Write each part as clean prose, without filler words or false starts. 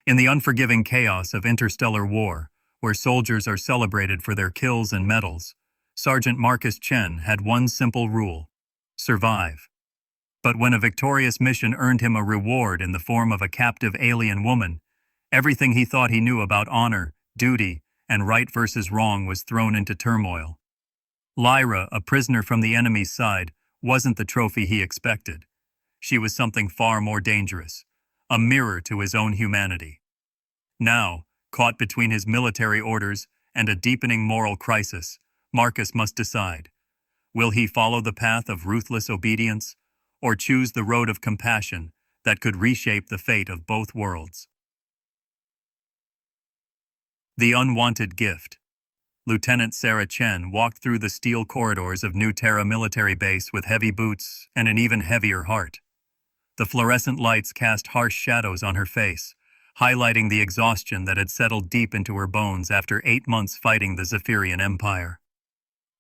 In the unforgiving chaos of interstellar war, where soldiers are celebrated for their kills and medals, Sergeant Marcus Chen had one simple rule: survive. But when a victorious mission earned him a reward in the form of a captive alien woman, everything he thought he knew about honor, duty, and right versus wrong was thrown into turmoil. Lyra, a prisoner from the enemy's side, wasn't the trophy he expected. She was something far more dangerous, a mirror to his own humanity. Now, caught between his military orders and a deepening moral crisis, Marcus must decide. Will he follow the path of ruthless obedience, or choose the road of compassion that could reshape the fate of both worlds? The Unwanted Gift. Lieutenant Sarah Chen walked through the steel corridors of New Terra military base with heavy boots and an even heavier heart. The fluorescent lights cast harsh shadows on her face, highlighting the exhaustion that had settled deep into her bones after 8 months fighting the Zephyrian Empire.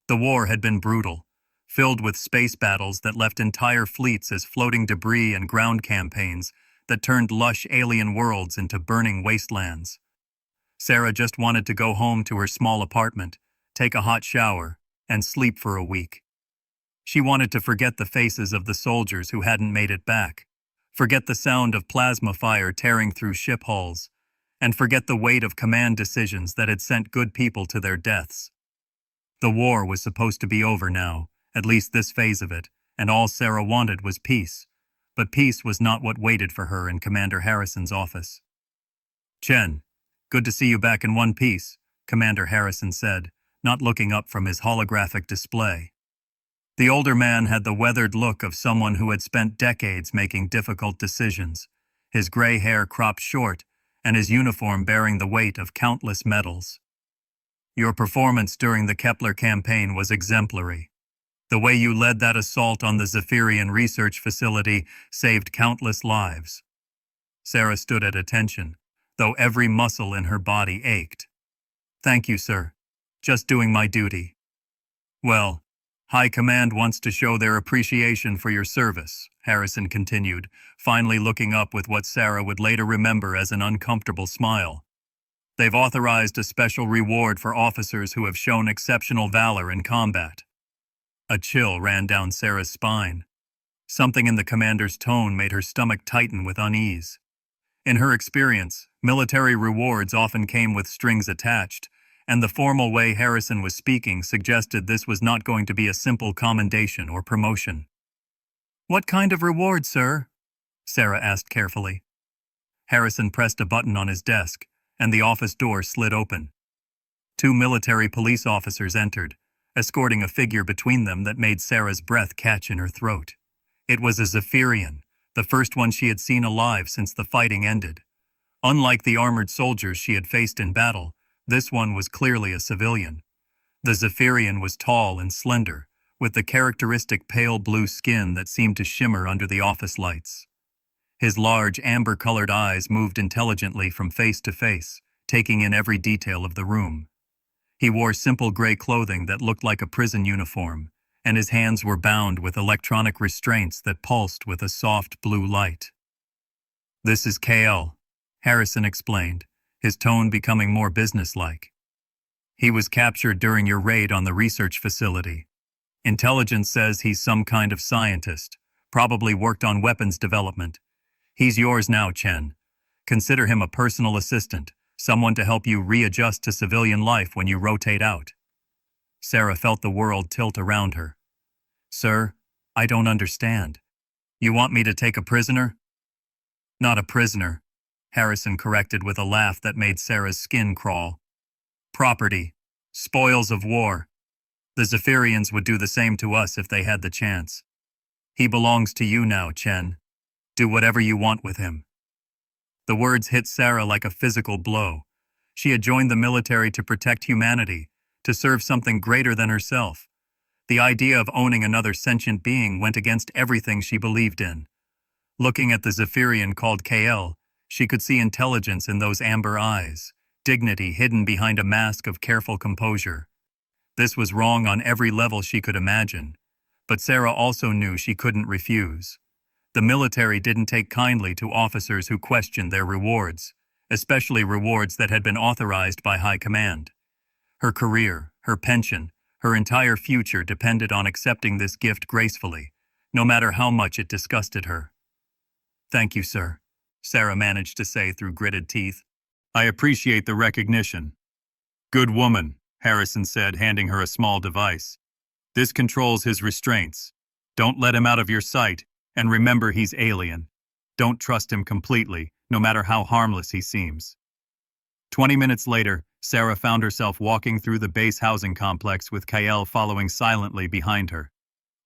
The war had been brutal, filled with space battles that left entire fleets as floating debris and ground campaigns that turned lush alien worlds into burning wastelands. Sarah just wanted to go home to her small apartment, take a hot shower, and sleep for a week. She wanted to forget the faces of the soldiers who hadn't made it back, forget the sound of plasma fire tearing through ship hulls, and forget the weight of command decisions that had sent good people to their deaths. The war was supposed to be over now, at least this phase of it, and all Sarah wanted was peace. But peace was not what waited for her in Commander Harrison's office. "Chen, good to see you back in one piece," Commander Harrison said, not looking up from his holographic display. The older man had the weathered look of someone who had spent decades making difficult decisions, his gray hair cropped short and his uniform bearing the weight of countless medals. "Your performance during the Kepler campaign was exemplary. The way you led that assault on the Zephyrian research facility saved countless lives." Sarah stood at attention, though every muscle in her body ached. "Thank you, sir. Just doing my duty." "Well, High Command wants to show their appreciation for your service," Harrison continued, finally looking up with what Sarah would later remember as an uncomfortable smile. "They've authorized a special reward for officers who have shown exceptional valor in combat." A chill ran down Sarah's spine. Something in the commander's tone made her stomach tighten with unease. In her experience, military rewards often came with strings attached, and the formal way Harrison was speaking suggested this was not going to be a simple commendation or promotion. "What kind of reward, sir?" Sarah asked carefully. Harrison pressed a button on his desk, and the office door slid open. 2 military police officers entered, escorting a figure between them that made Sarah's breath catch in her throat. It was a Zephyrian, the first one she had seen alive since the fighting ended. Unlike the armored soldiers she had faced in battle, this one was clearly a civilian. The Zephyrian was tall and slender, with the characteristic pale blue skin that seemed to shimmer under the office lights. His large, amber-colored eyes moved intelligently from face to face, taking in every detail of the room. He wore simple gray clothing that looked like a prison uniform, and his hands were bound with electronic restraints that pulsed with a soft blue light. "This is KL," Harrison explained, his tone becoming more businesslike. "He was captured during your raid on the research facility. Intelligence says he's some kind of scientist, probably worked on weapons development. He's yours now, Chen. Consider him a personal assistant, someone to help you readjust to civilian life when you rotate out." Sarah felt the world tilt around her. "Sir, I don't understand. You want me to take a prisoner?" "Not a prisoner," Harrison corrected with a laugh that made Sarah's skin crawl. "Property. Spoils of war. The Zephyrians would do the same to us if they had the chance. He belongs to you now, Chen. Do whatever you want with him." The words hit Sarah like a physical blow. She had joined the military to protect humanity, to serve something greater than herself. The idea of owning another sentient being went against everything she believed in. Looking at the Zephyrian called KL, she could see intelligence in those amber eyes, dignity hidden behind a mask of careful composure. This was wrong on every level she could imagine, but Sarah also knew she couldn't refuse. The military didn't take kindly to officers who questioned their rewards, especially rewards that had been authorized by high command. Her career, her pension, her entire future depended on accepting this gift gracefully, no matter how much it disgusted her. "Thank you, sir," Sarah managed to say through gritted teeth. "I appreciate the recognition." "Good woman," Harrison said, handing her a small device. "This controls his restraints. Don't let him out of your sight, and remember he's alien. Don't trust him completely, no matter how harmless he seems." 20 minutes later, Sarah found herself walking through the base housing complex with Kyle following silently behind her.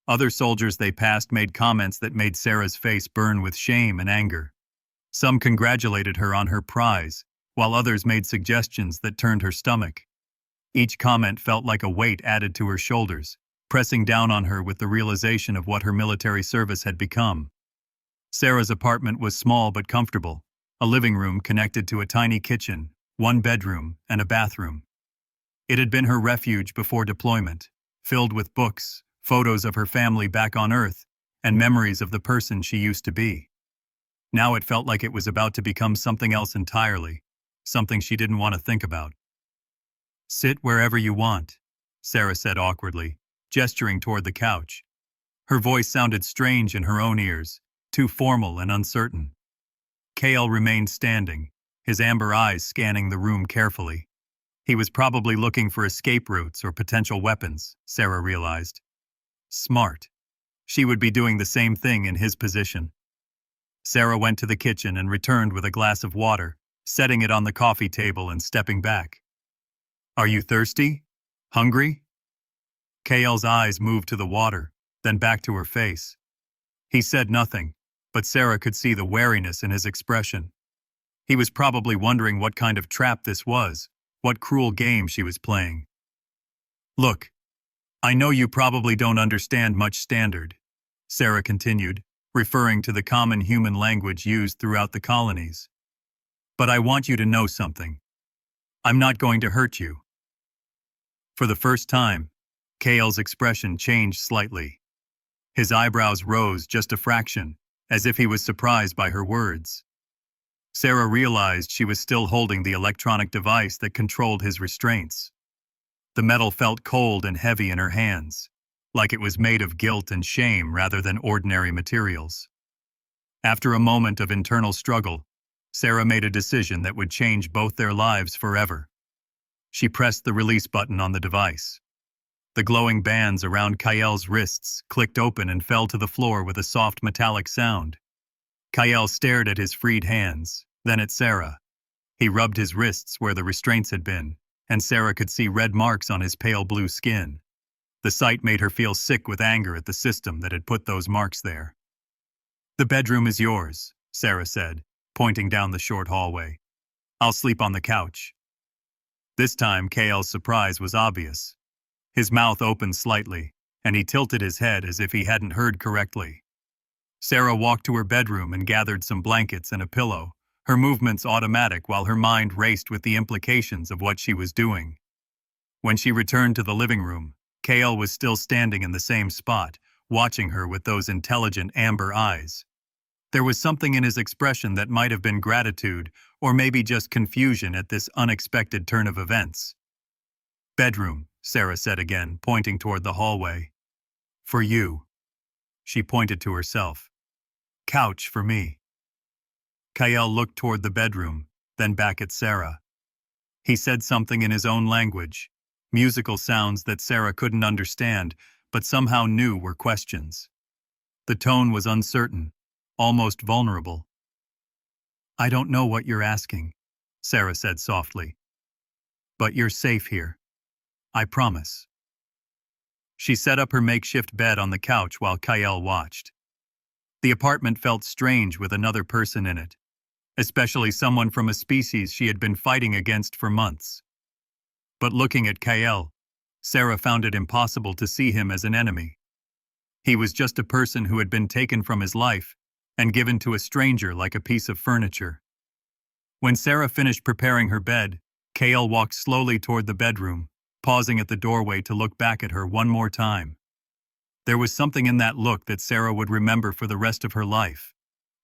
Other soldiers they passed made comments that made Sarah's face burn with shame and anger. Some congratulated her on her prize, while others made suggestions that turned her stomach. Each comment felt like a weight added to her shoulders, pressing down on her with the realization of what her military service had become. Sarah's apartment was small but comfortable, a living room connected to a tiny kitchen, one bedroom, and a bathroom. It had been her refuge before deployment, filled with books, photos of her family back on Earth, and memories of the person she used to be. Now it felt like it was about to become something else entirely, something she didn't want to think about. "Sit wherever you want," Sarah said awkwardly, gesturing toward the couch. Her voice sounded strange in her own ears, too formal and uncertain. Kale remained standing, his amber eyes scanning the room carefully. He was probably looking for escape routes or potential weapons, Sarah realized. Smart. She would be doing the same thing in his position. Sarah went to the kitchen and returned with a glass of water, setting it on the coffee table and stepping back. "Are you thirsty? Hungry?" Kale's eyes moved to the water, then back to her face. He said nothing, but Sarah could see the wariness in his expression. He was probably wondering what kind of trap this was, what cruel game she was playing. "Look, I know you probably don't understand much standard," Sarah continued, referring to the common human language used throughout the colonies. "But I want you to know something. I'm not going to hurt you." For the first time, Kale's expression changed slightly. His eyebrows rose just a fraction, as if he was surprised by her words. Sarah realized she was still holding the electronic device that controlled his restraints. The metal felt cold and heavy in her hands, like it was made of guilt and shame rather than ordinary materials. After a moment of internal struggle, Sarah made a decision that would change both their lives forever. She pressed the release button on the device. The glowing bands around Kyle's wrists clicked open and fell to the floor with a soft metallic sound. Kyle stared at his freed hands, then at Sarah. He rubbed his wrists where the restraints had been, and Sarah could see red marks on his pale blue skin. The sight made her feel sick with anger at the system that had put those marks there. "The bedroom is yours," Sarah said, pointing down the short hallway. "I'll sleep on the couch." This time, Kyle's surprise was obvious. His mouth opened slightly, and he tilted his head as if he hadn't heard correctly. Sarah walked to her bedroom and gathered some blankets and a pillow, her movements automatic while her mind raced with the implications of what she was doing. When she returned to the living room, Kale was still standing in the same spot, watching her with those intelligent amber eyes. There was something in his expression that might have been gratitude, or maybe just confusion at this unexpected turn of events. "Bedroom," Sarah said again, pointing toward the hallway. "For you." She pointed to herself. "Couch for me." Kyle looked toward the bedroom, then back at Sarah. He said something in his own language, musical sounds that Sarah couldn't understand, but somehow knew were questions. The tone was uncertain, almost vulnerable. "I don't know what you're asking," Sarah said softly. "But you're safe here. I promise." She set up her makeshift bed on the couch while Kyle watched. The apartment felt strange with another person in it, especially someone from a species she had been fighting against for months. But looking at Kyle, Sarah found it impossible to see him as an enemy. He was just a person who had been taken from his life and given to a stranger like a piece of furniture. When Sarah finished preparing her bed, Kyle walked slowly toward the bedroom, pausing at the doorway to look back at her one more time. There was something in that look that Sarah would remember for the rest of her life,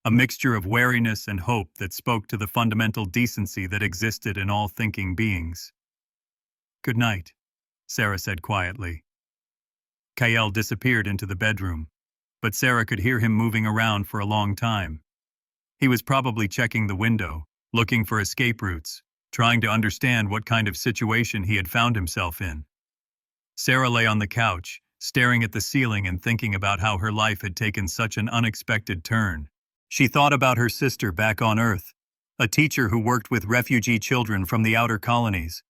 a mixture of wariness and hope that spoke to the fundamental decency that existed in all thinking beings. "Good night," Sarah said quietly. Kael disappeared into the bedroom, but Sarah could hear him moving around for a long time. He was probably checking the window, looking for escape routes, trying to understand what kind of situation he had found himself in. Sarah lay on the couch, staring at the ceiling and thinking about how her life had taken such an unexpected turn. She thought about her sister back on Earth, a teacher who worked with refugee children from the outer colonies.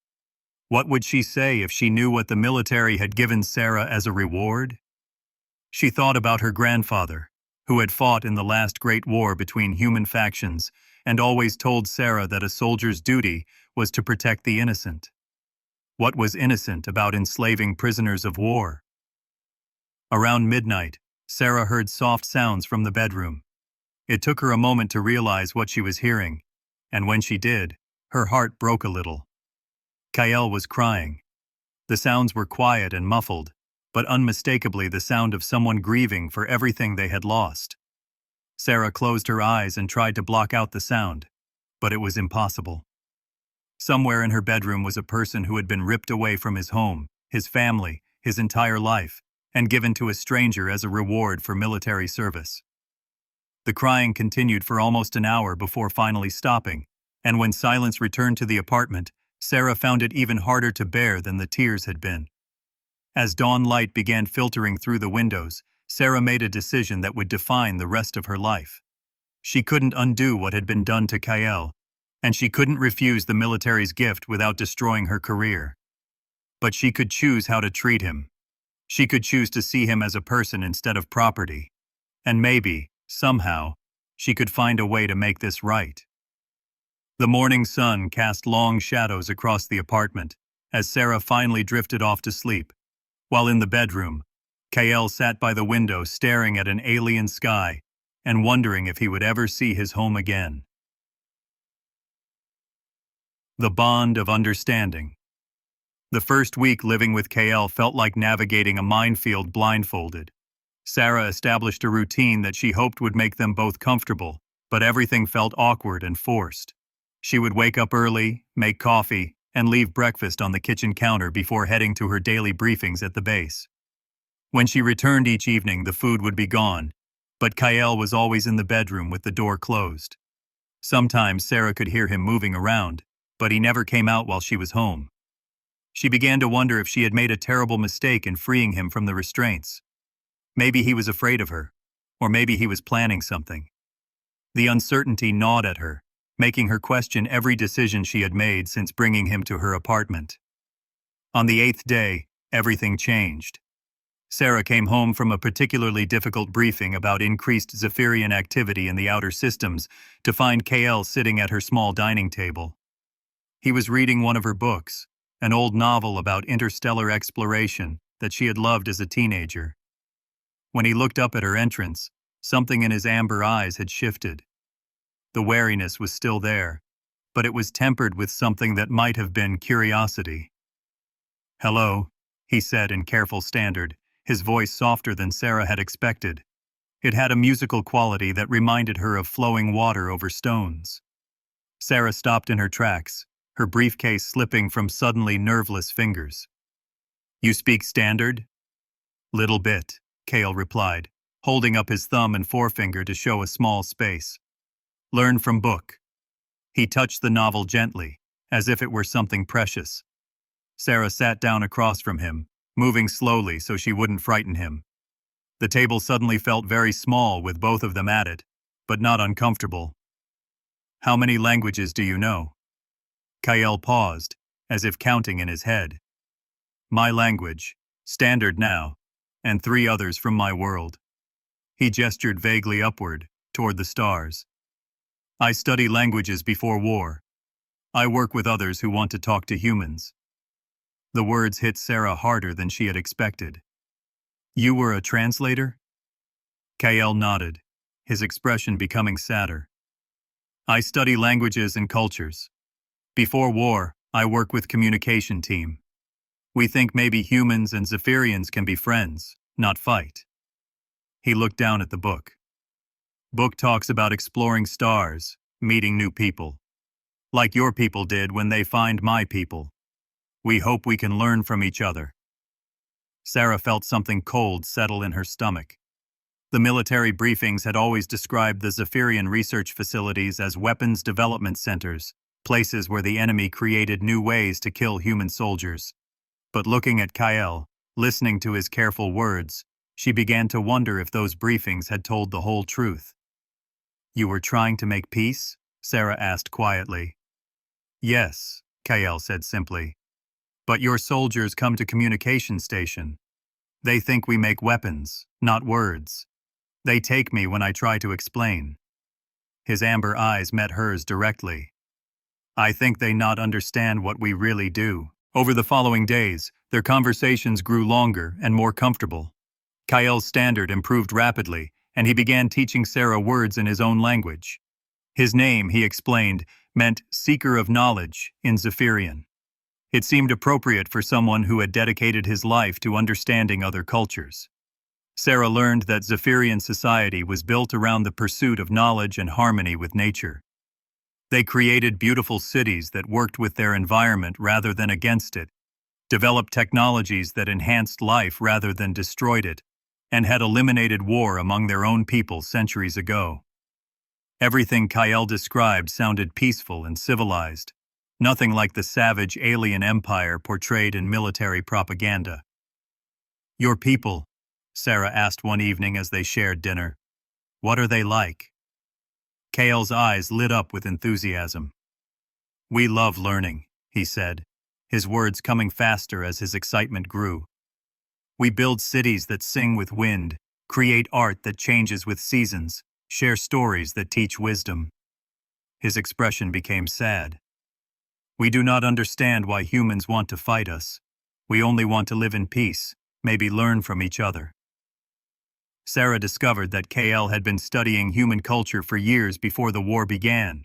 What would she say if she knew what the military had given Sarah as a reward? She thought about her grandfather, who had fought in the last great war between human factions and always told Sarah that a soldier's duty was to protect the innocent. What was innocent about enslaving prisoners of war? Around midnight, Sarah heard soft sounds from the bedroom. It took her a moment to realize what she was hearing, and when she did, her heart broke a little. Kael was crying. The sounds were quiet and muffled, but unmistakably the sound of someone grieving for everything they had lost. Sarah closed her eyes and tried to block out the sound, but it was impossible. Somewhere in her bedroom was a person who had been ripped away from his home, his family, his entire life, and given to a stranger as a reward for military service. The crying continued for almost an hour before finally stopping, and when silence returned to the apartment, Sarah found it even harder to bear than the tears had been. As dawn light began filtering through the windows, Sarah made a decision that would define the rest of her life. She couldn't undo what had been done to Kael, and she couldn't refuse the military's gift without destroying her career. But she could choose how to treat him. She could choose to see him as a person instead of property. And maybe, somehow, she could find a way to make this right. The morning sun cast long shadows across the apartment as Sarah finally drifted off to sleep, while in the bedroom, Kael sat by the window staring at an alien sky and wondering if he would ever see his home again. The bond of understanding. The first week living with Kael felt like navigating a minefield blindfolded. Sarah established a routine that she hoped would make them both comfortable, but everything felt awkward and forced. She would wake up early, make coffee, and leave breakfast on the kitchen counter before heading to her daily briefings at the base. When she returned each evening, the food would be gone, but Kael was always in the bedroom with the door closed. Sometimes Sarah could hear him moving around, but he never came out while she was home. She began to wonder if she had made a terrible mistake in freeing him from the restraints. Maybe he was afraid of her, or maybe he was planning something. The uncertainty gnawed at her, making her question every decision she had made since bringing him to her apartment. On the 8th day, everything changed. Sarah came home from a particularly difficult briefing about increased Zephyrian activity in the outer systems to find Kael sitting at her small dining table. He was reading one of her books, an old novel about interstellar exploration that she had loved as a teenager. When he looked up at her entrance, something in his amber eyes had shifted. The wariness was still there, but it was tempered with something that might have been curiosity. "Hello," he said in careful standard, his voice softer than Sarah had expected. It had a musical quality that reminded her of flowing water over stones. Sarah stopped in her tracks, her briefcase slipping from suddenly nerveless fingers. "You speak standard?" "Little bit," Kael replied, holding up his thumb and forefinger to show a small space. "Learn from book." He touched the novel gently, as if it were something precious. Sarah sat down across from him, moving slowly so she wouldn't frighten him. The table suddenly felt very small with both of them at it, but not uncomfortable. "How many languages do you know?" Kael paused, as if counting in his head. "My language, standard now, and 3 others from my world." He gestured vaguely upward, toward the stars. "I study languages before war. I work with others who want to talk to humans." The words hit Sarah harder than she had expected. "You were a translator?" Kael nodded, his expression becoming sadder. "I study languages and cultures. Before war, I work with communication team. We think maybe humans and Zephyrians can be friends, not fight." He looked down at the book. Book talks about exploring stars, meeting new people. Like your people did when they find my people. We hope we can learn from each other. Sarah felt something cold settle in her stomach. The military briefings had always described the Zephyrian research facilities as weapons development centers, places where the enemy created new ways to kill human soldiers. But looking at Kyle, listening to his careful words, she began to wonder if those briefings had told the whole truth. "You were trying to make peace?" Sarah asked quietly. "Yes," Kyle said simply. "But your soldiers come to communication station. They think we make weapons, not words. They take me when I try to explain." His amber eyes met hers directly. "I think they not understand what we really do." Over the following days, their conversations grew longer and more comfortable. Kyle's standard improved rapidly, and he began teaching Sarah words in his own language. His name, he explained, meant seeker of knowledge in Zephyrian. It seemed appropriate for someone who had dedicated his life to understanding other cultures. Sarah learned that Zephyrian society was built around the pursuit of knowledge and harmony with nature. They created beautiful cities that worked with their environment rather than against it, developed technologies that enhanced life rather than destroyed it, and had eliminated war among their own people centuries ago. Everything Kyle described sounded peaceful and civilized, nothing like the savage alien empire portrayed in military propaganda. "Your people," Sarah asked one evening as they shared dinner, "what are they like?" Kyle's eyes lit up with enthusiasm. "We love learning," he said, his words coming faster as his excitement grew. "We build cities that sing with wind, create art that changes with seasons, share stories that teach wisdom." His expression became sad. "We do not understand why humans want to fight us. We only want to live in peace, maybe learn from each other." Sarah discovered that Kyle had been studying human culture for years before the war began.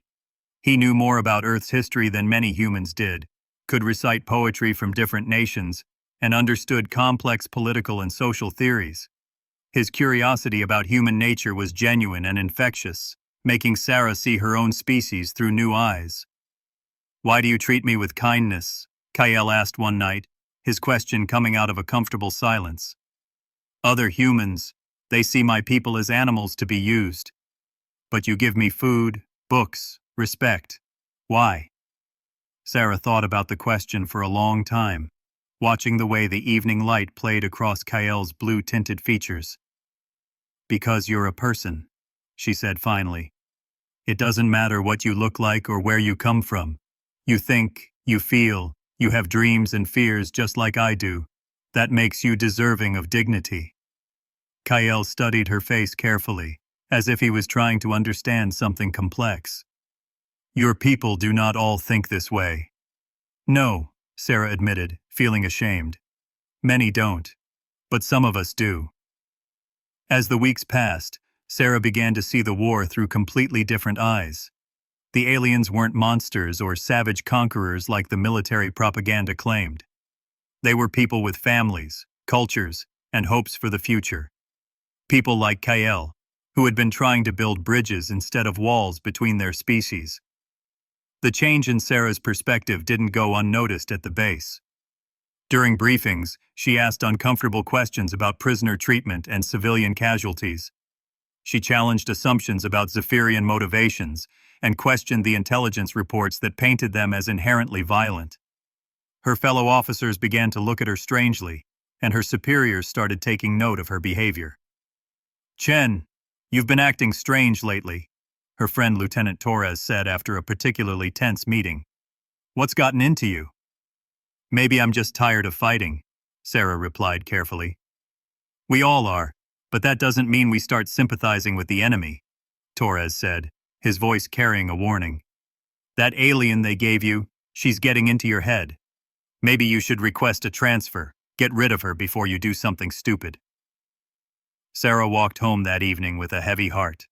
He knew more about Earth's history than many humans did, could recite poetry from different nations, and understood complex political and social theories. His curiosity about human nature was genuine and infectious, making Sarah see her own species through new eyes. "Why do you treat me with kindness?" Kyle asked one night, his question coming out of a comfortable silence. "Other humans, they see my people as animals to be used. But you give me food, books, respect. Why?" Sarah thought about the question for a long time, watching the way the evening light played across Kyle's blue-tinted features. "Because you're a person," she said finally. "It doesn't matter what you look like or where you come from. You think, you feel, you have dreams and fears just like I do. That makes you deserving of dignity." Kyle studied her face carefully, as if he was trying to understand something complex. "Your people do not all think this way." "No," Sarah admitted, feeling ashamed. "Many don't. But some of us do." As the weeks passed, Sarah began to see the war through completely different eyes. The aliens weren't monsters or savage conquerors like the military propaganda claimed. They were people with families, cultures, and hopes for the future. People like Kyle, who had been trying to build bridges instead of walls between their species. The change in Sarah's perspective didn't go unnoticed at the base. During briefings, she asked uncomfortable questions about prisoner treatment and civilian casualties. She challenged assumptions about Zephyrian motivations and questioned the intelligence reports that painted them as inherently violent. Her fellow officers began to look at her strangely, and her superiors started taking note of her behavior. "Chen, you've been acting strange lately," her friend Lieutenant Torres said after a particularly tense meeting. "What's gotten into you?" "Maybe I'm just tired of fighting," Sarah replied carefully. "We all are, but that doesn't mean we start sympathizing with the enemy," Torres said, his voice carrying a warning. "That alien they gave you, she's getting into your head. Maybe you should request a transfer, get rid of her before you do something stupid." Sarah walked home that evening with a heavy heart.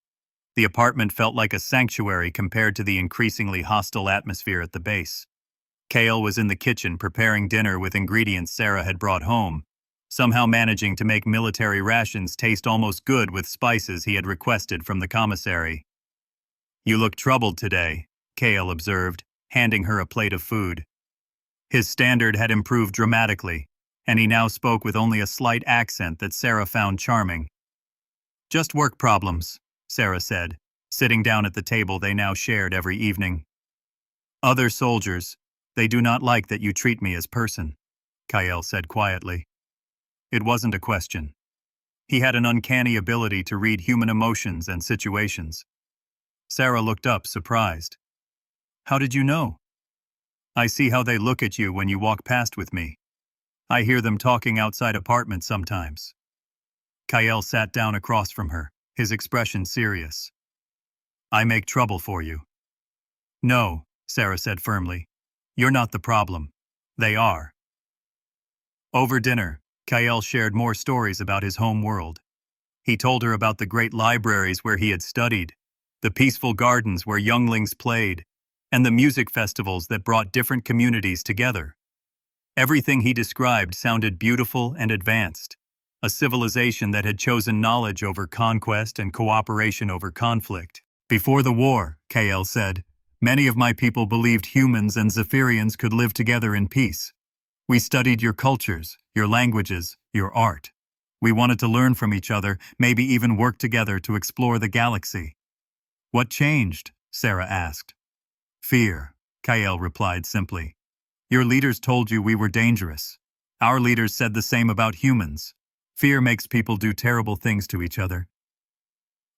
The apartment felt like a sanctuary compared to the increasingly hostile atmosphere at the base. Kale was in the kitchen preparing dinner with ingredients Sarah had brought home, somehow managing to make military rations taste almost good with spices he had requested from the commissary. "You look troubled today," Kale observed, handing her a plate of food. His standard had improved dramatically, and he now spoke with only a slight accent that Sarah found charming. "Just work problems," Sarah said, sitting down at the table they now shared every evening. "Other soldiers, they do not like that you treat me as person," Kyle said quietly. It wasn't a question. He had an uncanny ability to read human emotions and situations. Sarah looked up, surprised. "How did you know?" "I see how they look at you when you walk past with me. I hear them talking outside apartments sometimes." Kyle sat down across from her, his expression serious. "I make trouble for you." "No," Sarah said firmly. "You're not the problem. They are." Over dinner, Kyle shared more stories about his home world. He told her about the great libraries where he had studied, the peaceful gardens where younglings played, and the music festivals that brought different communities together. Everything he described sounded beautiful and advanced, a civilization that had chosen knowledge over conquest and cooperation over conflict. "Before the war," Kale said, "many of my people believed humans and Zephyrians could live together in peace. We studied your cultures, your languages, your art. We wanted to learn from each other, maybe even work together to explore the galaxy." "What changed?" Sarah asked. "Fear," Kyle replied simply. "Your leaders told you we were dangerous. Our leaders said the same about humans. Fear makes people do terrible things to each other."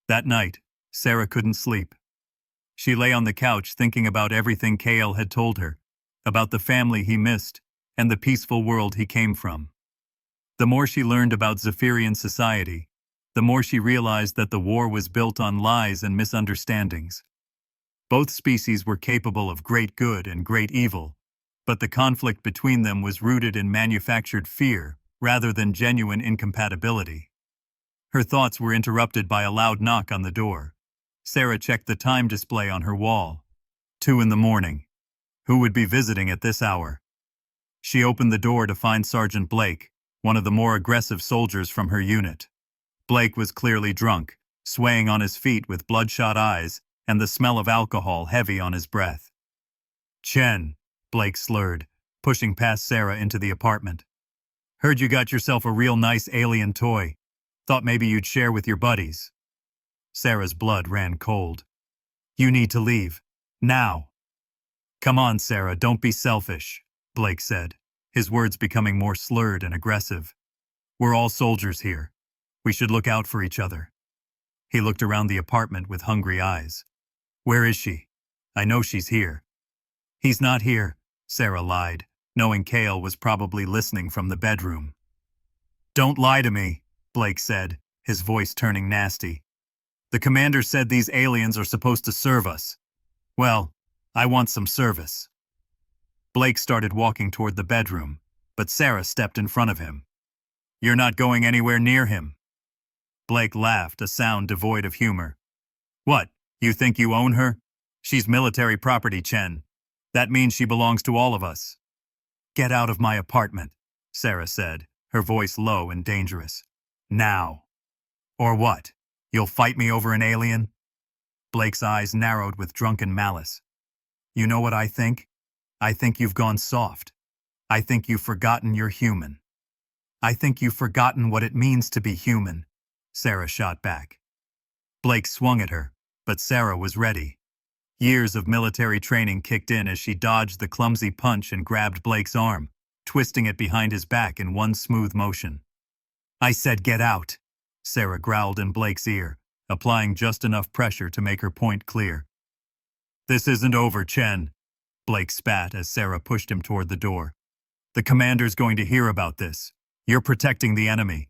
That night, Sarah couldn't sleep. She lay on the couch thinking about everything Kale had told her, about the family he missed, and the peaceful world he came from. The more she learned about Zephyrian society, the more she realized that the war was built on lies and misunderstandings. Both species were capable of great good and great evil, but the conflict between them was rooted in manufactured fear rather than genuine incompatibility. Her thoughts were interrupted by a loud knock on the door. Sarah checked the time display on her wall. 2 a.m. Who would be visiting at this hour? She opened the door to find Sergeant Blake, one of the more aggressive soldiers from her unit. Blake was clearly drunk, swaying on his feet with bloodshot eyes and the smell of alcohol heavy on his breath. "Chen," Blake slurred, pushing past Sarah into the apartment. "Heard you got yourself a real nice alien toy. Thought maybe you'd share with your buddies." Sarah's blood ran cold. "You need to leave. Now." "Come on, Sarah, don't be selfish," Blake said, his words becoming more slurred and aggressive. "We're all soldiers here. We should look out for each other." He looked around the apartment with hungry eyes. "Where is she? I know she's here." "He's not here," Sarah lied, knowing Kale was probably listening from the bedroom. "Don't lie to me," Blake said, his voice turning nasty. "The commander said these aliens are supposed to serve us. Well, I want some service." Blake started walking toward the bedroom, but Sarah stepped in front of him. "You're not going anywhere near him." Blake laughed, a sound devoid of humor. "What, you think you own her? She's military property, Chen. That means she belongs to all of us." "Get out of my apartment," Sarah said, her voice low and dangerous. "Now." "Or what? You'll fight me over an alien?" Blake's eyes narrowed with drunken malice. "You know what I think? I think you've gone soft. I think you've forgotten you're human." "I think you've forgotten what it means to be human," Sarah shot back. Blake swung at her, but Sarah was ready. Years of military training kicked in as she dodged the clumsy punch and grabbed Blake's arm, twisting it behind his back in one smooth motion. "I said get out," Sarah growled in Blake's ear, applying just enough pressure to make her point clear. "This isn't over, Chen," Blake spat as Sarah pushed him toward the door. "The commander's going to hear about this. You're protecting the enemy."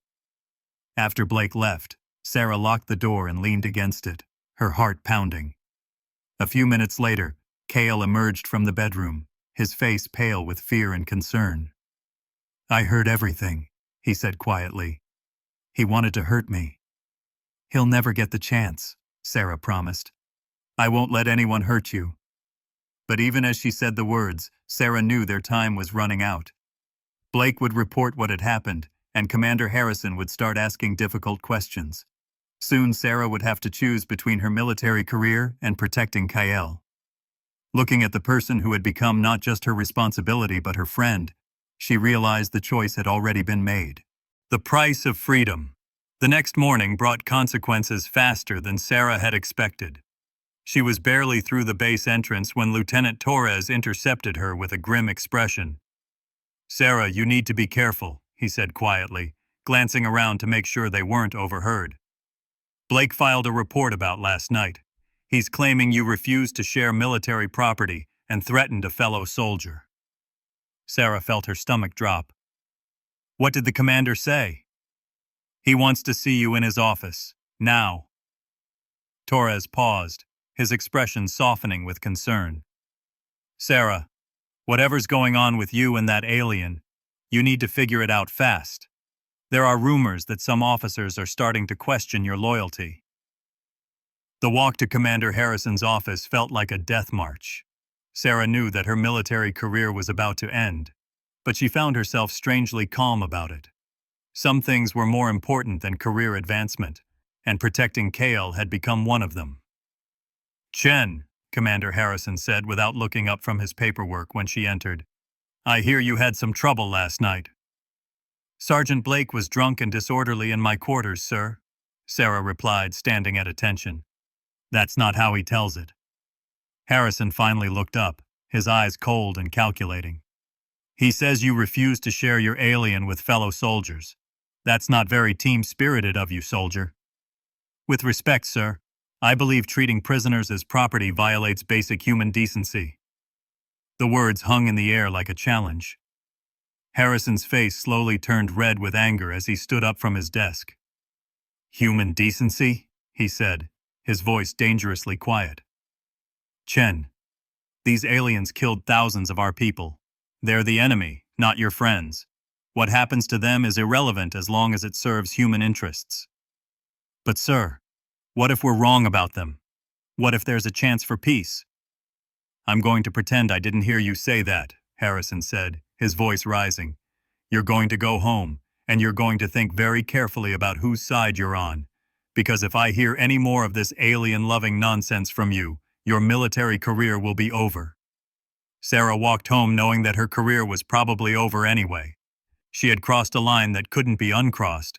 After Blake left, Sarah locked the door and leaned against it, her heart pounding. A few minutes later, Kale emerged from the bedroom, his face pale with fear and concern. "I heard everything," he said quietly. "He wanted to hurt me." "He'll never get the chance," Sarah promised. "I won't let anyone hurt you." But even as she said the words, Sarah knew their time was running out. Blake would report what had happened, and Commander Harrison would start asking difficult questions. Soon Sarah would have to choose between her military career and protecting Kyle. Looking at the person who had become not just her responsibility but her friend, she realized the choice had already been made. The price of freedom. The next morning brought consequences faster than Sarah had expected. She was barely through the base entrance when Lieutenant Torres intercepted her with a grim expression. "Sarah, you need to be careful," he said quietly, glancing around to make sure they weren't overheard. "Blake filed a report about last night. He's claiming you refused to share military property and threatened a fellow soldier." Sarah felt her stomach drop. "What did the commander say?" "He wants to see you in his office. Now." Torres paused, his expression softening with concern. "Sarah, whatever's going on with you and that alien, you need to figure it out fast. There are rumors that some officers are starting to question your loyalty." The walk to Commander Harrison's office felt like a death march. Sarah knew that her military career was about to end, but she found herself strangely calm about it. Some things were more important than career advancement, and protecting Kale had become one of them. "Chen," Commander Harrison said without looking up from his paperwork when she entered, "I hear you had some trouble last night." "Sergeant Blake was drunk and disorderly in my quarters, sir," Sarah replied, standing at attention. "That's not how he tells it." Harrison finally looked up, his eyes cold and calculating. "He says you refused to share your alien with fellow soldiers. That's not very team-spirited of you, soldier." "With respect, sir, I believe treating prisoners as property violates basic human decency." The words hung in the air like a challenge. Harrison's face slowly turned red with anger as he stood up from his desk. "Human decency?" he said, his voice dangerously quiet. "Chen, these aliens killed thousands of our people. They're the enemy, not your friends. What happens to them is irrelevant as long as it serves human interests." "But sir, what if we're wrong about them? What if there's a chance for peace?" "I'm going to pretend I didn't hear you say that," Harrison said, his voice rising. "You're going to go home, and you're going to think very carefully about whose side you're on. Because if I hear any more of this alien-loving nonsense from you, your military career will be over." Sarah walked home knowing that her career was probably over anyway. She had crossed a line that couldn't be uncrossed,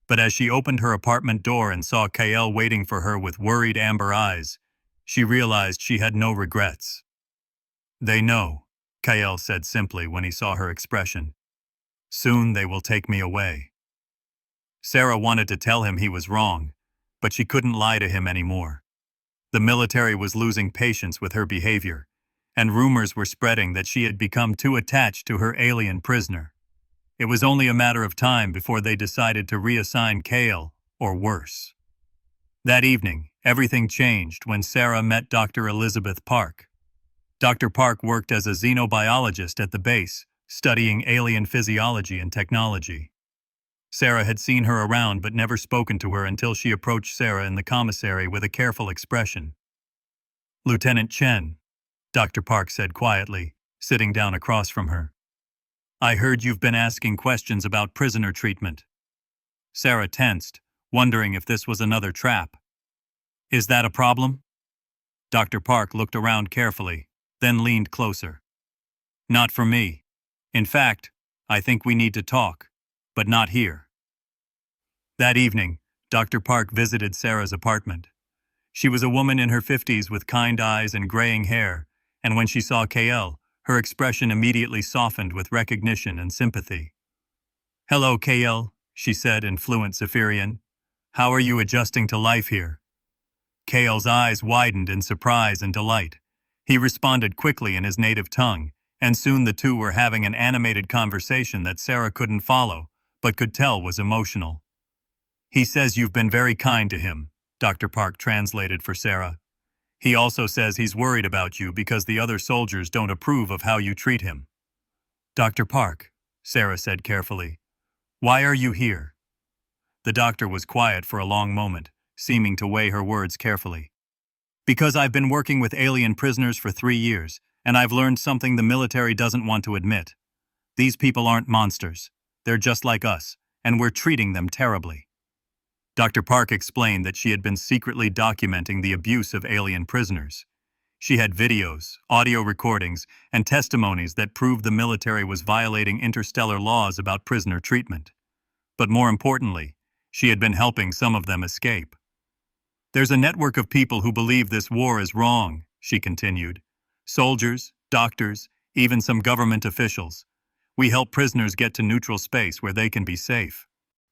but as she opened her apartment door and saw Kyle waiting for her with worried amber eyes, she realized she had no regrets. "They know," Kyle said simply when he saw her expression. "Soon they will take me away." Sarah wanted to tell him he was wrong, but she couldn't lie to him anymore. The military was losing patience with her behavior, and rumors were spreading that she had become too attached to her alien prisoner. It was only a matter of time before they decided to reassign Kale, or worse. That evening, everything changed when Sarah met Dr. Elizabeth Park. Dr. Park worked as a xenobiologist at the base, studying alien physiology and technology. Sarah had seen her around but never spoken to her until she approached Sarah in the commissary with a careful expression. "Lieutenant Chen," Dr. Park said quietly, sitting down across from her. "I heard you've been asking questions about prisoner treatment." Sarah tensed, wondering if this was another trap. "Is that a problem?" Dr. Park looked around carefully, then leaned closer. "Not for me. In fact, I think we need to talk, but not here." That evening, Dr. Park visited Sarah's apartment. She was a woman in her 50s with kind eyes and graying hair, and when she saw Kale, her expression immediately softened with recognition and sympathy. "Hello, Kale," she said in fluent Zephyrian. "How are you adjusting to life here?" Kale's eyes widened in surprise and delight. He responded quickly in his native tongue, and soon the two were having an animated conversation that Sarah couldn't follow, but could tell was emotional. "He says you've been very kind to him," Dr. Park translated for Sarah. "He also says he's worried about you because the other soldiers don't approve of how you treat him." "Dr. Park," Sarah said carefully, "why are you here?" The doctor was quiet for a long moment, seeming to weigh her words carefully. "Because I've been working with alien prisoners for 3 years, and I've learned something the military doesn't want to admit. These people aren't monsters. They're just like us, and we're treating them terribly. Dr. Park explained that she had been secretly documenting the abuse of alien prisoners. She had videos, audio recordings, and testimonies that proved the military was violating interstellar laws about prisoner treatment. But more importantly, she had been helping some of them escape. There's a network of people who believe this war is wrong, she continued. Soldiers, doctors, even some government officials. We help prisoners get to neutral space where they can be safe.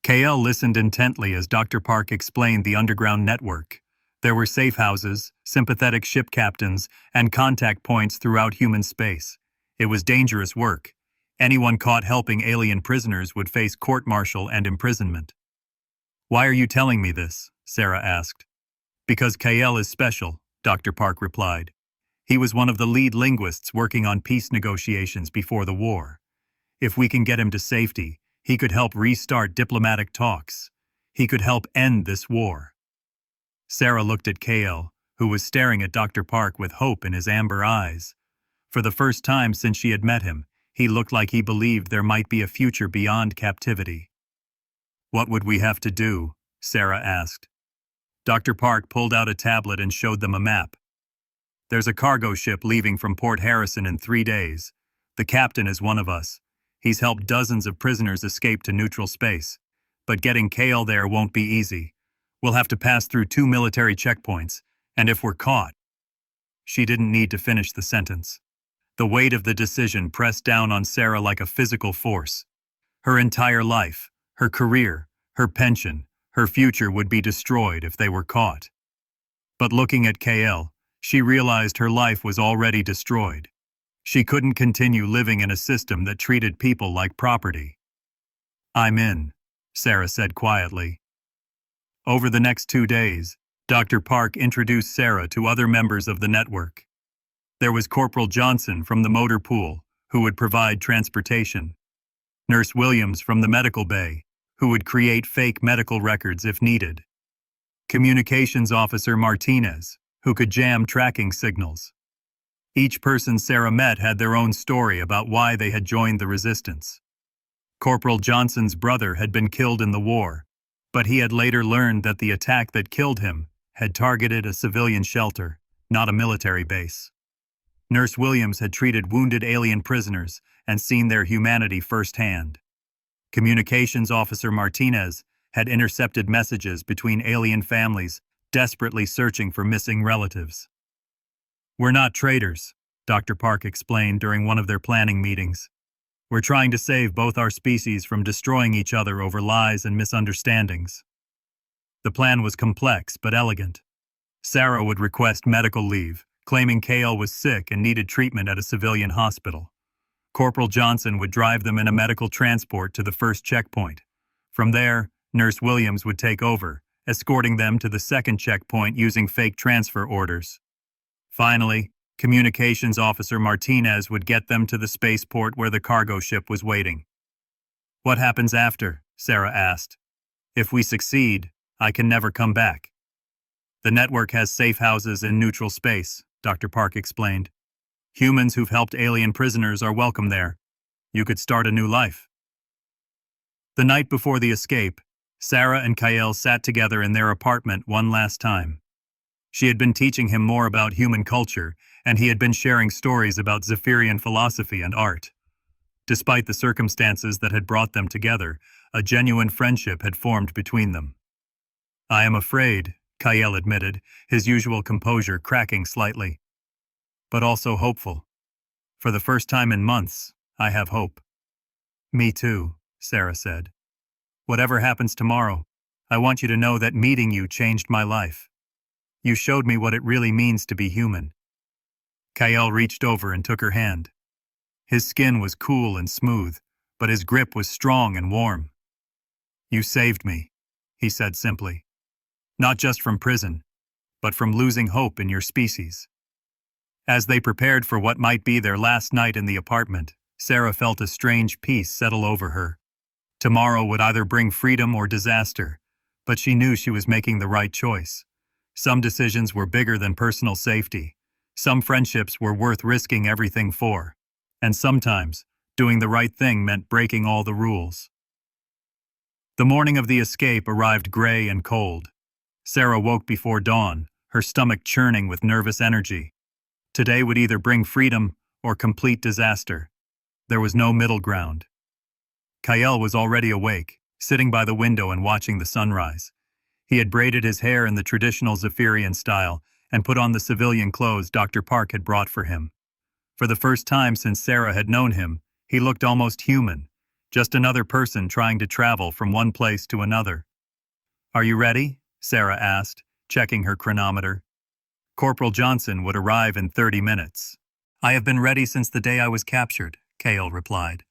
KL listened intently as Dr. Park explained the underground network. There were safe houses, sympathetic ship captains, and contact points throughout human space. It was dangerous work. Anyone caught helping alien prisoners would face court-martial and imprisonment. Why are you telling me this? Sarah asked. Because KL is special, Dr. Park replied. He was one of the lead linguists working on peace negotiations before the war. If we can get him to safety, he could help restart diplomatic talks. He could help end this war. Sarah looked at KL, who was staring at Dr. Park with hope in his amber eyes. For the first time since she had met him, he looked like he believed there might be a future beyond captivity. What would we have to do? Sarah asked. Dr. Park pulled out a tablet and showed them a map. There's a cargo ship leaving from Port Harrison in 3 days. The captain is one of us. He's helped dozens of prisoners escape to neutral space. But getting KL there won't be easy. We'll have to pass through 2 military checkpoints, and if we're caught... She didn't need to finish the sentence. The weight of the decision pressed down on Sarah like a physical force. Her entire life, her career, her pension, her future would be destroyed if they were caught. But looking at KL, she realized her life was already destroyed. She couldn't continue living in a system that treated people like property. I'm in, Sarah said quietly. Over the next 2 days, Dr. Park introduced Sarah to other members of the network. There was Corporal Johnson from the motor pool, who would provide transportation. Nurse Williams from the medical bay, who would create fake medical records if needed. Communications Officer Martinez, who could jam tracking signals. Each person Sarah met had their own story about why they had joined the resistance. Corporal Johnson's brother had been killed in the war, but he had later learned that the attack that killed him had targeted a civilian shelter, not a military base. Nurse Williams had treated wounded alien prisoners and seen their humanity firsthand. Communications Officer Martinez had intercepted messages between alien families desperately searching for missing relatives. We're not traitors, Dr. Park explained during one of their planning meetings. We're trying to save both our species from destroying each other over lies and misunderstandings. The plan was complex but elegant. Sarah would request medical leave, claiming KL was sick and needed treatment at a civilian hospital. Corporal Johnson would drive them in a medical transport to the first checkpoint. From there, Nurse Williams would take over, escorting them to the second checkpoint using fake transfer orders. Finally, Communications Officer Martinez would get them to the spaceport where the cargo ship was waiting. What happens after? Sarah asked. If we succeed, I can never come back. The network has safe houses in neutral space, Dr. Park explained. Humans who've helped alien prisoners are welcome there. You could start a new life. The night before the escape, Sarah and KL sat together in their apartment one last time. She had been teaching him more about human culture, and he had been sharing stories about Zephyrian philosophy and art. Despite the circumstances that had brought them together, a genuine friendship had formed between them. I am afraid, KL admitted, his usual composure cracking slightly. But also hopeful. For the first time in months, I have hope. Me too, Sarah said. Whatever happens tomorrow, I want you to know that meeting you changed my life. You showed me what it really means to be human. KL reached over and took her hand. His skin was cool and smooth, but his grip was strong and warm. You saved me, he said simply. Not just from prison, but from losing hope in your species. As they prepared for what might be their last night in the apartment, Sarah felt a strange peace settle over her. Tomorrow would either bring freedom or disaster, but she knew she was making the right choice. Some decisions were bigger than personal safety. Some friendships were worth risking everything for. And sometimes, doing the right thing meant breaking all the rules. The morning of the escape arrived gray and cold. Sarah woke before dawn, her stomach churning with nervous energy. Today would either bring freedom or complete disaster. There was no middle ground. Kyle was already awake, sitting by the window and watching the sunrise. He had braided his hair in the traditional Zephyrian style and put on the civilian clothes Dr. Park had brought for him. For the first time since Sarah had known him, he looked almost human, just another person trying to travel from one place to another. "Are you ready?" Sarah asked, checking her chronometer. "Corporal Johnson would arrive in 30 minutes. "I have been ready since the day I was captured," Cale replied.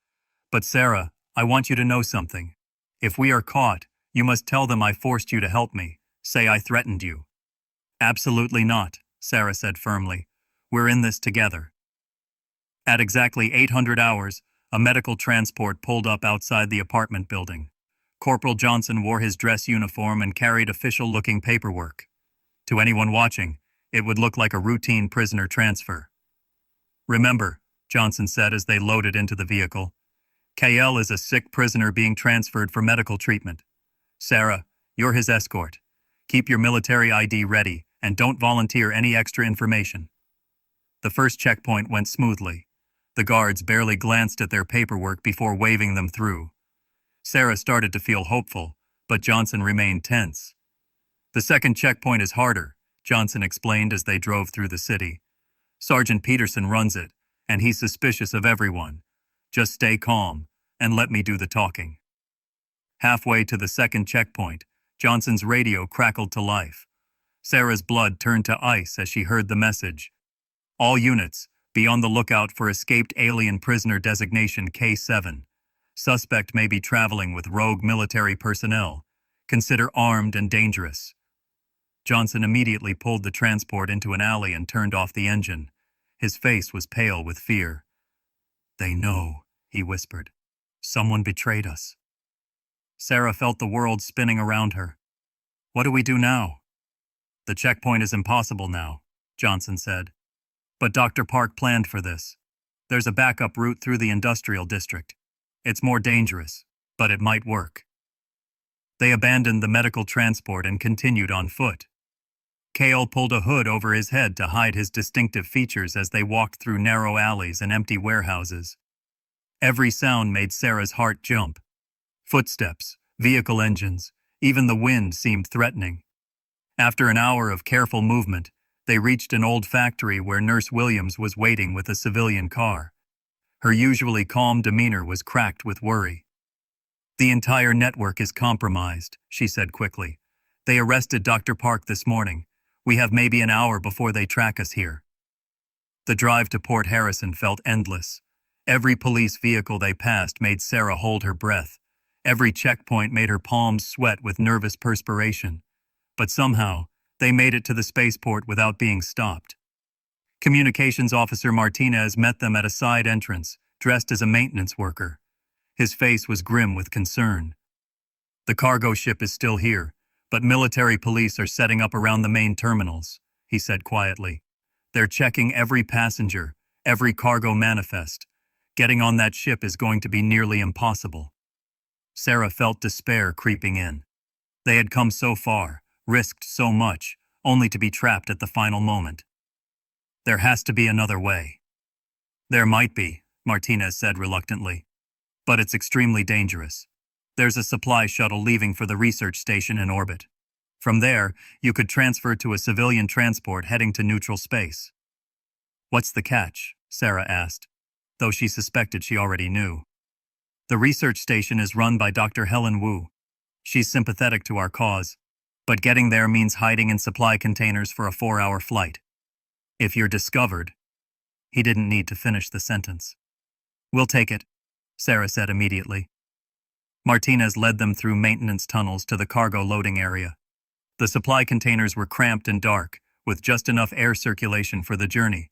"But Sarah, I want you to know something. If we are caught, you must tell them I forced you to help me. Say I threatened you." "Absolutely not," Sarah said firmly. "We're in this together." At exactly 800 hours, a medical transport pulled up outside the apartment building. Corporal Johnson wore his dress uniform and carried official-looking paperwork. To anyone watching, it would look like a routine prisoner transfer. "Remember," Johnson said as they loaded into the vehicle, "KL is a sick prisoner being transferred for medical treatment. Sarah, you're his escort. Keep your military ID ready and don't volunteer any extra information." The first checkpoint went smoothly. The guards barely glanced at their paperwork before waving them through. Sarah started to feel hopeful, but Johnson remained tense. "The second checkpoint is harder," Johnson explained as they drove through the city. "Sergeant Peterson runs it, and he's suspicious of everyone. Just stay calm, and let me do the talking." Halfway to the second checkpoint, Johnson's radio crackled to life. Sarah's blood turned to ice as she heard the message. "All units, be on the lookout for escaped alien prisoner designation K7. Suspect may be traveling with rogue military personnel. Consider armed and dangerous." Johnson immediately pulled the transport into an alley and turned off the engine. His face was pale with fear. "They know," he whispered. "Someone betrayed us." Sarah felt the world spinning around her. "What do we do now?" "The checkpoint is impossible now," Johnson said. "But Dr. Park planned for this. There's a backup route through the industrial district. It's more dangerous, but it might work." They abandoned the medical transport and continued on foot. Cale pulled a hood over his head to hide his distinctive features as they walked through narrow alleys and empty warehouses. Every sound made Sarah's heart jump. Footsteps, vehicle engines, even the wind seemed threatening. After an hour of careful movement, they reached an old factory where Nurse Williams was waiting with a civilian car. Her usually calm demeanor was cracked with worry. "The entire network is compromised," she said quickly. "They arrested Dr. Park this morning. We have maybe an hour before they track us here." The drive to Port Harrison felt endless. Every police vehicle they passed made Sarah hold her breath. Every checkpoint made her palms sweat with nervous perspiration. But somehow, they made it to the spaceport without being stopped. Communications Officer Martinez met them at a side entrance, dressed as a maintenance worker. His face was grim with concern. "The cargo ship is still here, but military police are setting up around the main terminals," he said quietly. "They're checking every passenger, every cargo manifest. Getting on that ship is going to be nearly impossible." Sarah felt despair creeping in. They had come so far, risked so much, only to be trapped at the final moment. "There has to be another way." "There might be," Martinez said reluctantly. "But it's extremely dangerous. There's a supply shuttle leaving for the research station in orbit. From there, you could transfer to a civilian transport heading to neutral space." "What's the catch?" Sarah asked, though she suspected she already knew. "The research station is run by Dr. Helen Wu. She's sympathetic to our cause, but getting there means hiding in supply containers for a 4-hour flight. If you're discovered—" He didn't need to finish the sentence. "We'll take it," Sarah said immediately. Martinez led them through maintenance tunnels to the cargo loading area. The supply containers were cramped and dark, with just enough air circulation for the journey.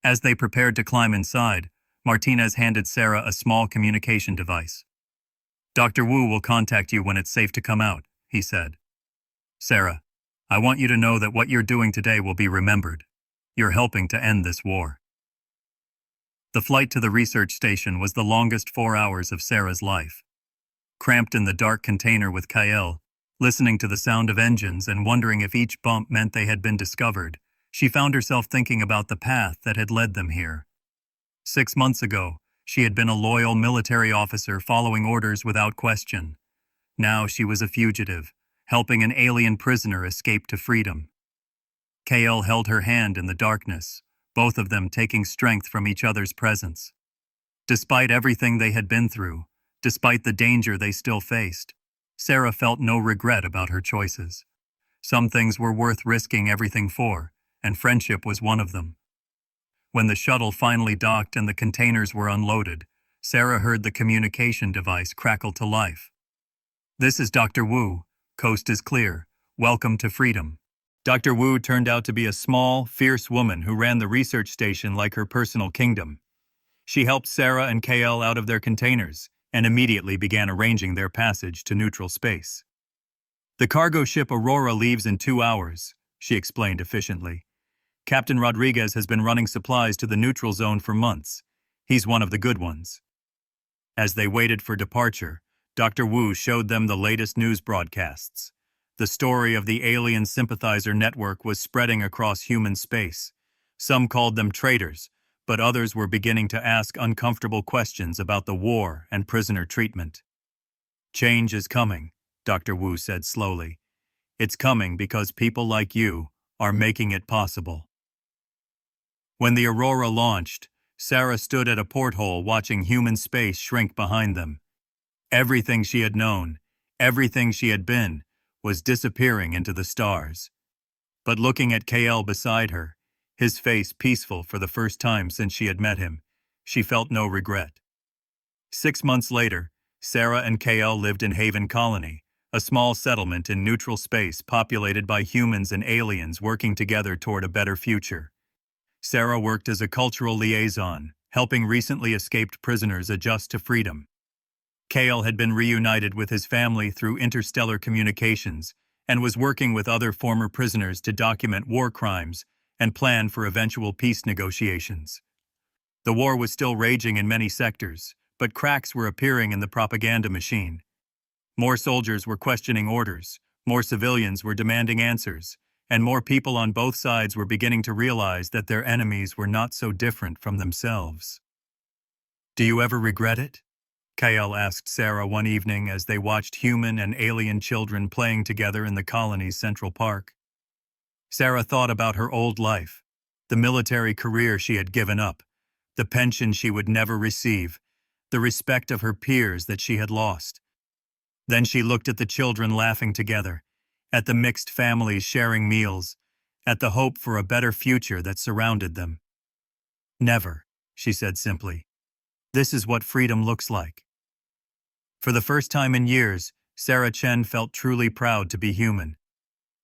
As they prepared to climb inside, Martinez handed Sarah a small communication device. "Dr. Wu will contact you when it's safe to come out," he said. "Sarah, I want you to know that what you're doing today will be remembered. You're helping to end this war." The flight to the research station was the longest 4 hours of Sarah's life. cramped in the dark container with Kael, listening to the sound of engines and wondering if each bump meant they had been discovered. She found herself thinking about the path that had led them here. 6 months ago, she had been a loyal military officer following orders without question. Now she was a fugitive, helping an alien prisoner escape to freedom. Kael held her hand in the darkness, both of them taking strength from each other's presence. Despite everything they had been through, despite the danger they still faced, Sarah felt no regret about her choices. Some things were worth risking everything for, and friendship was one of them. When the shuttle finally docked and the containers were unloaded, Sarah heard the communication device crackle to life. "This is Dr. Wu. Coast is clear. Welcome to freedom." Dr. Wu turned out to be a small, fierce woman who ran the research station like her personal kingdom. She helped Sarah and Kael out of their containers and immediately began arranging their passage to neutral space. "The cargo ship Aurora leaves in 2 hours," she explained efficiently. "Captain Rodriguez has been running supplies to the neutral zone for months. He's one of the good ones." As they waited for departure, Dr. Wu showed them the latest news broadcasts. The story of the alien sympathizer network was spreading across human space. Some called them traitors, but others were beginning to ask uncomfortable questions about the war and prisoner treatment. "Change is coming," Dr. Wu said slowly. "It's coming because people like you are making it possible." When the Aurora launched, Sarah stood at a porthole watching human space shrink behind them. Everything she had known, everything she had been, was disappearing into the stars. But looking at Kael beside her, his face peaceful for the first time since she had met him, she felt no regret. 6 months later, Sarah and Kael lived in Haven Colony, a small settlement in neutral space populated by humans and aliens working together toward a better future. Sarah worked as a cultural liaison, helping recently escaped prisoners adjust to freedom. Kael had been reunited with his family through interstellar communications and was working with other former prisoners to document war crimes and plan for eventual peace negotiations. The war was still raging in many sectors, but cracks were appearing in the propaganda machine. More soldiers were questioning orders, more civilians were demanding answers, and more people on both sides were beginning to realize that their enemies were not so different from themselves. "Do you ever regret it?" Kael asked Sarah one evening as they watched human and alien children playing together in the colony's central park. Sarah thought about her old life, the military career she had given up, the pension she would never receive, the respect of her peers that she had lost. Then she looked at the children laughing together, at the mixed families sharing meals, at the hope for a better future that surrounded them. "Never," she said simply. "This is what freedom looks like." For the first time in years, Sarah Chen felt truly proud to be human.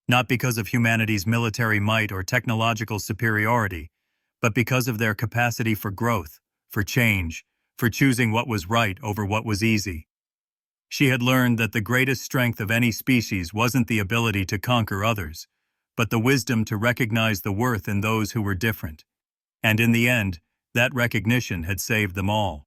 Not because of humanity's military might or technological superiority, but because of their capacity for growth, for change, for choosing what was right over what was easy. She had learned that the greatest strength of any species wasn't the ability to conquer others, but the wisdom to recognize the worth in those who were different. And in the end, that recognition had saved them all.